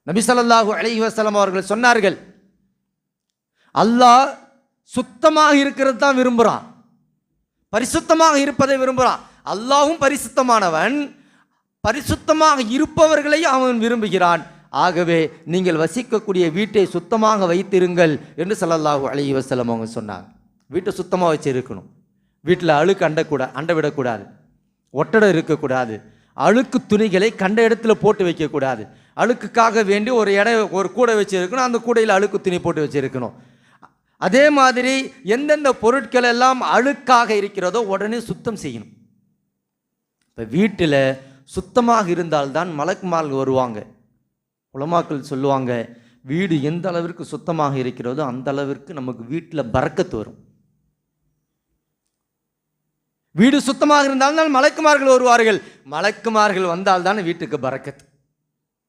நபி ஸல்லல்லாஹு அலைஹி வஸல்லம் அவர்கள் சொன்னார்கள், அல்லாஹ் சுத்தமாக இருக்கிறது தான் விரும்புகிறான், பரிசுத்தமாக இருப்பதை விரும்புகிறான். அல்லாஹ்வும் பரிசுத்தமானவன், பரிசுத்தமாக இருப்பவர்களை அவன் விரும்புகிறான். ஆகவே நீங்கள் வசிக்கக்கூடிய வீட்டை சுத்தமாக வைத்திருங்கள் என்று ஸல்லல்லாஹு அலைஹி வஸல்லம் அவங்க சொன்னாங்க. வீட்டை சுத்தமாக வச்சிருக்கணும். வீட்டில் அழுக்கு அண்டை விடக்கூடாது, ஒட்டடை இருக்கக்கூடாது, அழுக்கு துணிகளை கண்ட இடத்துல போட்டு வைக்கக்கூடாது. அழுக்குக்காக வேண்டி ஒரு கூடை வச்சிருக்கணும், அந்த கூடையில் அழுக்கு துணி போட்டு வச்சிருக்கணும். அதே மாதிரி எந்தெந்த பொருட்கள் எல்லாம் அழுக்காக இருக்கிறதோ உடனே சுத்தம் செய்யணும். இப்போ வீட்டில் சுத்தமாக இருந்தால்தான் மலக்குமார்கள் வருவாங்க. உலமாக்கள் சொல்லுவாங்க, வீடு எந்த அளவிற்கு சுத்தமாக இருக்கிறதோ அந்த அளவிற்கு நமக்கு வீட்டில் பரக்கத்து வரும். வீடு சுத்தமாக இருந்தால்தான் மலக்குமார்கள் வருவார்கள், மலக்குமார்கள் வந்தால்தான் வீட்டுக்கு பரக்கத்து.